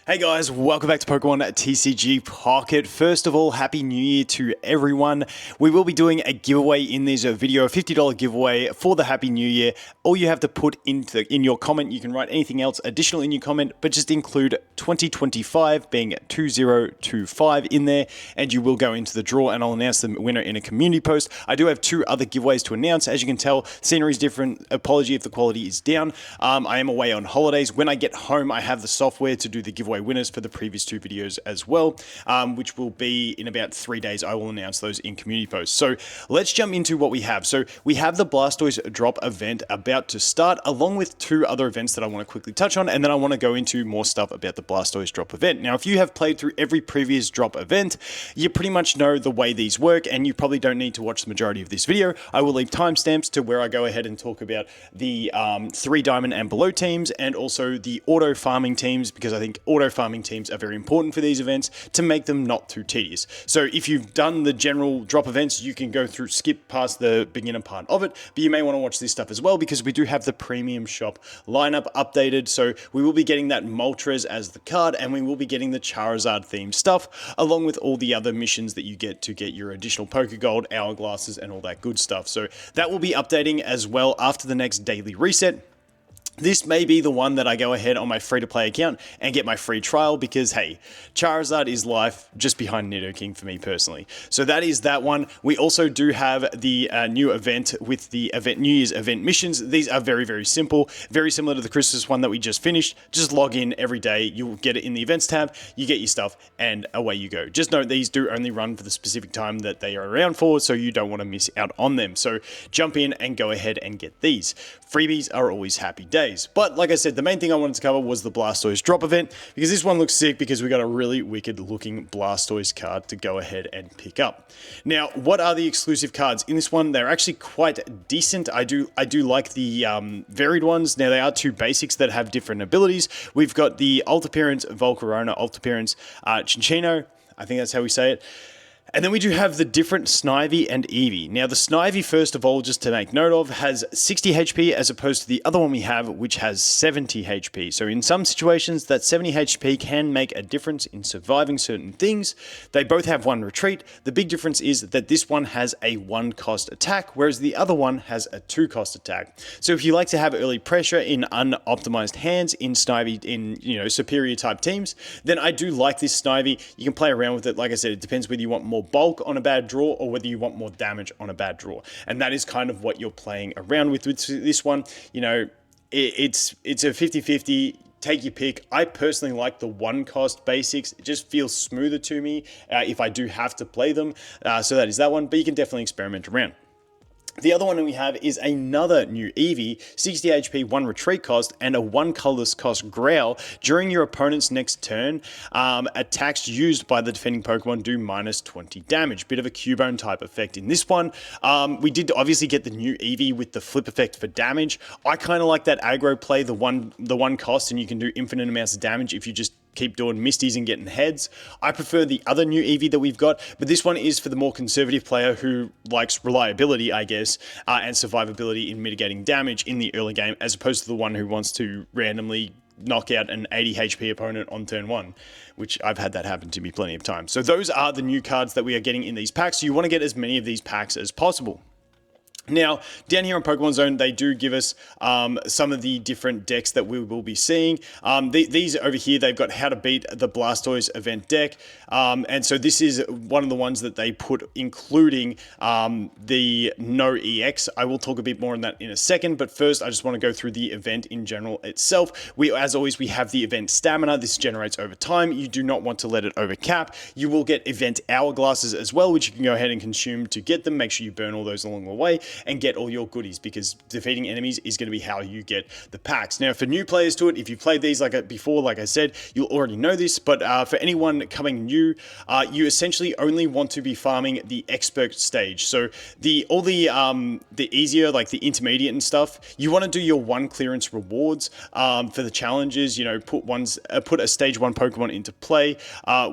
Hey guys, welcome back to Pokemon TCG Pocket. First of all, Happy New Year to everyone. We will be doing a giveaway in this video, a $50 giveaway for the Happy New Year. All you have to put in your comment, you can write anything else additional in your comment, but just include 2025 being 2025 in there, and you will go into the draw, and I'll announce the winner in a community post. I do have two other giveaways to announce. As you can tell, scenery is different. Apology if the quality is down. I am away on holidays. When I get home, I have the software to do the giveaway winners for the previous two videos as well, which will be in about 3 days. I will announce those in community posts. So let's jump into what we have. So we have the Blastoise drop event about to start, along with two other events that I want to quickly touch on, and then I want to go into more stuff about the Blastoise drop event. Now, if you have played through every previous drop event, you pretty much know the way these work, and you probably don't need to watch the majority of this video. I will leave timestamps to where I go ahead and talk about the 3 diamond and below teams, and also the auto farming teams, because I think auto farming teams are very important for these events to make them not too tedious. So if you've done the general drop events, you can go through, skip past the beginner part of it, but you may want to watch this stuff as well, because we do have the premium shop lineup updated. So we will be getting that Moltres as the card, and we will be getting the Charizard themed stuff, along with all the other missions that you get to get your additional Pokegold, hourglasses, and all that good stuff. So that will be updating as well after the next daily reset. This may be the one that I go ahead on my free-to-play account and get my free trial, because, hey, Charizard is life just behind Nidoking for me personally. So that is that one. We also do have the new event with the New Year's event missions. These are very, very simple, very similar to the Christmas one that we just finished. Just log in every day. You'll get it in the events tab. You get your stuff, and away you go. Just note these do only run for the specific time that they are around for, so you don't want to miss out on them. So jump in and go ahead and get these. Freebies are always happy days. But like I said, the main thing I wanted to cover was the Blastoise drop event, because this one looks sick, because we got a really wicked looking Blastoise card to go ahead and pick up. Now, what are the exclusive cards in this one? They're actually quite decent. I do like the varied ones. Now, they are two basics that have different abilities. We've got the Alt Appearance Volcarona, Alt Appearance Cinccino. I think that's how we say it. And then we do have the different Snivy and Eevee. Now, the Snivy, first of all, just to make note of, has 60 HP as opposed to the other one we have, which has 70 HP. So in some situations, that 70 HP can make a difference in surviving certain things. They both have 1 retreat. The big difference is that this one has a 1-cost attack, whereas the other one has a 2-cost attack. So if you like to have early pressure in unoptimized hands in Snivy, in superior type teams, then I do like this Snivy. You can play around with it. Like I said, it depends whether you want more bulk on a bad draw or whether you want more damage on a bad draw, and that is kind of what you're playing around with this one. It's a 50-50. Take your pick. I personally like the 1-cost basics. It just feels smoother to me if I do have to play them. So that is that one, but you can definitely experiment around. The other one we have is another new Eevee, 60 HP, 1 retreat cost, and a 1 colorless cost Growl. During your opponent's next turn, attacks used by the defending Pokemon do minus 20 damage. Bit of a Cubone type effect in this one. We did obviously get the new Eevee with the flip effect for damage. I kind of like that aggro play, the one cost, and you can do infinite amounts of damage if you just keep doing Misties and getting heads. I prefer the other new Eevee that we've got, but this one is for the more conservative player who likes reliability, I guess, and survivability in mitigating damage in the early game, as opposed to the one who wants to randomly knock out an 80 HP opponent on turn 1, which I've had that happen to me plenty of times. So those are the new cards that we are getting in these packs. So you want to get as many of these packs as possible. Now, down here on Pokemon Zone, they do give us some of the different decks that we will be seeing. These over here, they've got how to beat the Blastoise event deck. And so this is one of the ones that they put, including the no EX. I will talk a bit more on that in a second, but first I just want to go through the event in general itself. As always, we have the event stamina. This generates over time. You do not want to let it overcap. You will get event hourglasses as well, which you can go ahead and consume to get them. Make sure you burn all those along the way and get all your goodies, because defeating enemies is going to be how you get the packs. Now, for new players to it, if you've played these before, like I said, you'll already know this, but for anyone coming new, you essentially only want to be farming the expert stage. So all the easier, like the intermediate and stuff, you want to do your 1 clearance rewards for the challenges. Put a stage 1 Pokemon into play,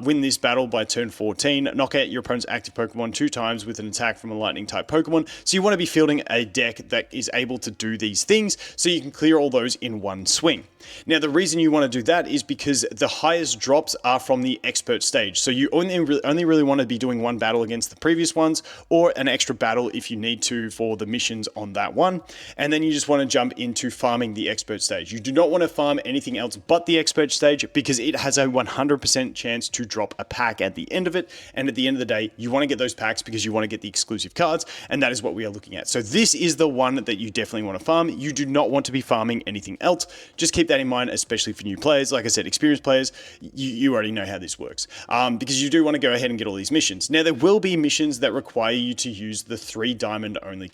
win this battle by turn 14, knock out your opponent's active Pokemon 2 times with an attack from a lightning type Pokemon. So you want to be fielding a deck that is able to do these things, so you can clear all those in one swing. Now, the reason you want to do that is because the highest drops are from the expert stage. So you only really want to be doing one battle against the previous ones, or an extra battle if you need to for the missions on that one. And then you just want to jump into farming the expert stage. You do not want to farm anything else but the expert stage, because it has a 100% chance to drop a pack at the end of it. And at the end of the day, you want to get those packs because you want to get the exclusive cards. And that is what we are looking at. So this is the one that you definitely want to farm. You do not want to be farming anything else. Just keep that in mind, especially for new players. Like I said, experienced players, you already know how this works, because you do want to go ahead and get all these missions. Now, there will be missions that require you to use the 3 diamond only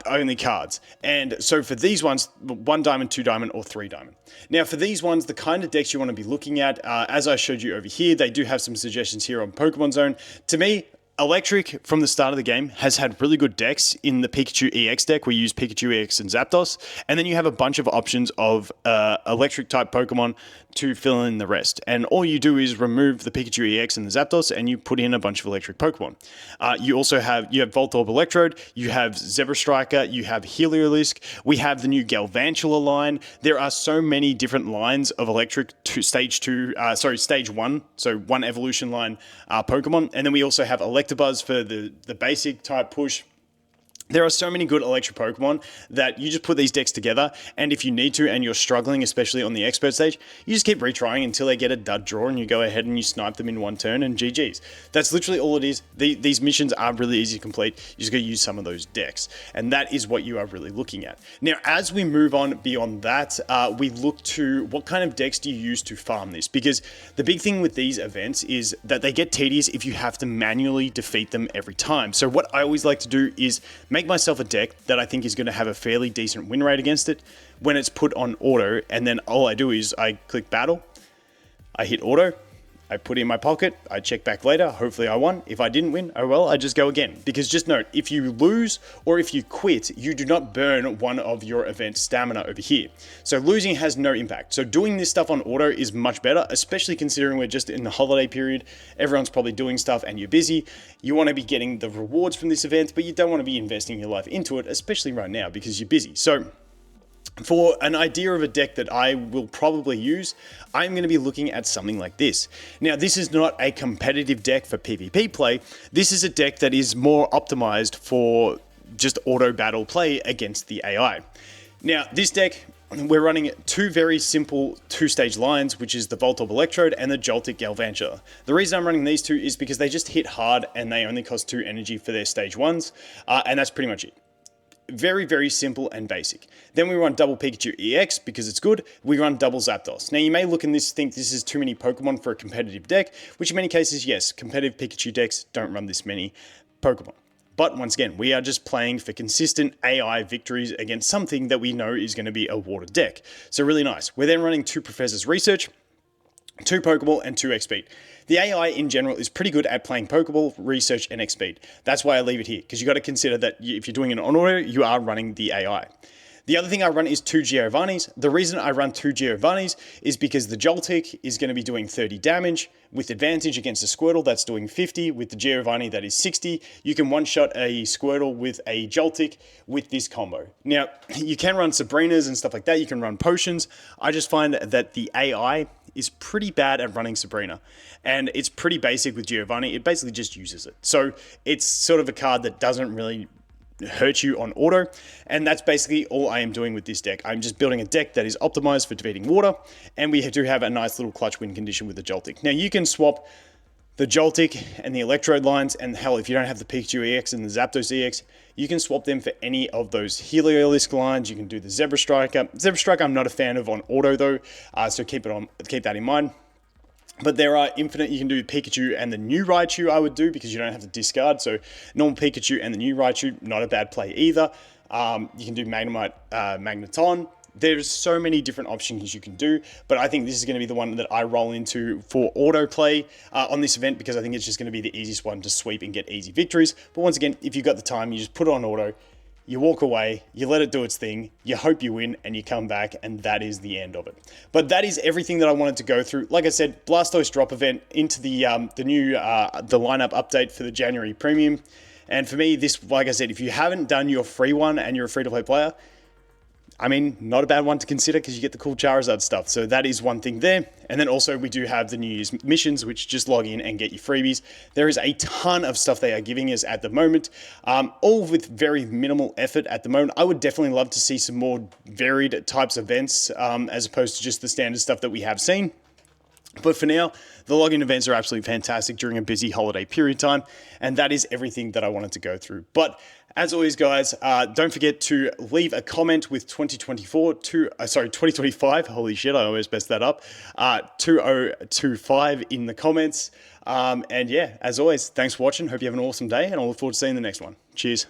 only cards. And so for these ones, 1 diamond, 2 diamond, or 3 diamond. Now, for these ones, the kind of decks you want to be looking at, as I showed you over here, they do have some suggestions here on Pokemon Zone. To me, Electric, from the start of the game, has had really good decks in the Pikachu EX deck. We use Pikachu EX and Zapdos. And then you have a bunch of options of Electric-type Pokemon to fill in the rest. And all you do is remove the Pikachu EX and the Zapdos, and you put in a bunch of Electric Pokemon. You also have Voltorb Electrode, you have Zebra Striker, you have Heliolisk, we have the new Galvantula line. There are so many different lines of Electric to stage 1, so 1 evolution line Pokemon. And then we also have Electabuzz for the basic type push. There are so many good electric Pokemon that you just put these decks together, and if you need to and you're struggling, especially on the expert stage, you just keep retrying until they get a dud draw, and you go ahead and you snipe them in one turn, and GG's. That's literally all it is. These missions are really easy to complete. You just got to use some of those decks, and that is what you are really looking at. Now, as we move on beyond that, we look to what kind of decks do you use to farm this, because the big thing with these events is that they get tedious if you have to manually defeat them every time. So what I always like to do is make myself a deck that I think is going to have a fairly decent win rate against it when it's put on auto, and then all I do is I click battle, I hit auto, I put it in my pocket, I check back later, hopefully I won. If I didn't win, oh well, I just go again. Because just note, if you lose or if you quit, you do not burn one of your event stamina over here. So losing has no impact. So doing this stuff on auto is much better, especially considering we're just in the holiday period. Everyone's probably doing stuff and you're busy. You want to be getting the rewards from this event, but you don't want to be investing your life into it, especially right now because you're busy. So for an idea of a deck that I will probably use, I'm going to be looking at something like this. Now, this is not a competitive deck for PvP play. This is a deck that is more optimized for just auto battle play against the AI. Now, this deck, we're running 2 very simple 2-stage lines, which is the Voltorb Electrode and the Joltik Galvantula. The reason I'm running these 2 is because they just hit hard and they only cost 2 energy for their stage 1s, and that's pretty much it. Very, very simple and basic. Then we run double Pikachu EX because it's good. We run double Zapdos. Now, you may look and think this is too many Pokemon for a competitive deck, which in many cases, yes, competitive Pikachu decks don't run this many Pokemon. But once again, we are just playing for consistent AI victories against something that we know is going to be a water deck. So really nice. We're then running 2 Professor's Research, 2 Pokeball, and 2 X-Speed. The AI in general is pretty good at playing Pokeball, Research, and X-Speed. That's why I leave it here, because you got to consider that if you're doing it on auto, you are running the AI. The other thing I run is 2 Giovannis. The reason I run 2 Giovannis is because the Joltik is going to be doing 30 damage with advantage against a Squirtle that's doing 50. With the Giovanni, that is 60. You can one-shot a Squirtle with a Joltik with this combo. Now, you can run Sabrinas and stuff like that. You can run potions. I just find that the AI is pretty bad at running Sabrina, and it's pretty basic with Giovanni. It basically just uses it. So it's sort of a card that doesn't really hurt you on auto, and that's basically all I am doing with this deck. I'm just building a deck that is optimized for defeating water, and we do have a nice little clutch win condition with the Joltik. Now, you can swap the Joltik and the Electrode lines, and hell, if you don't have the Pikachu EX and the Zapdos EX, you can swap them for any of those Heliolisk lines. You can do the Zebra Striker. Zebra Striker I'm not a fan of on auto though, so keep that in mind. But there are infinite, you can do Pikachu and the new Raichu I would do because you don't have to discard. So normal Pikachu and the new Raichu, not a bad play either. You can do Magnemite, Magneton. There's so many different options you can do, but I think this is going to be the one that I roll into for auto play on this event because I think it's just going to be the easiest one to sweep and get easy victories. But once again, if you've got the time, you just put it on auto, you walk away, you let it do its thing, you hope you win, and you come back, and that is the end of it. But that is everything that I wanted to go through. Like I said, Blastoise drop event into the new lineup update for the January Premium. And for me, this, like I said, if you haven't done your free one and you're a free-to-play player, I mean, not a bad one to consider because you get the cool Charizard stuff. So that is one thing there. And then also we do have the New Year's missions, which just log in and get your freebies. There is a ton of stuff they are giving us at the moment, all with very minimal effort at the moment. I would definitely love to see some more varied types of events as opposed to just the standard stuff that we have seen. But for now, the login events are absolutely fantastic during a busy holiday period time, and that is everything that I wanted to go through. But as always, guys, don't forget to leave a comment with 2025. Holy shit, I almost messed that up. 2025 in the comments. And yeah, as always, thanks for watching. Hope you have an awesome day, and I look forward to seeing the next one. Cheers.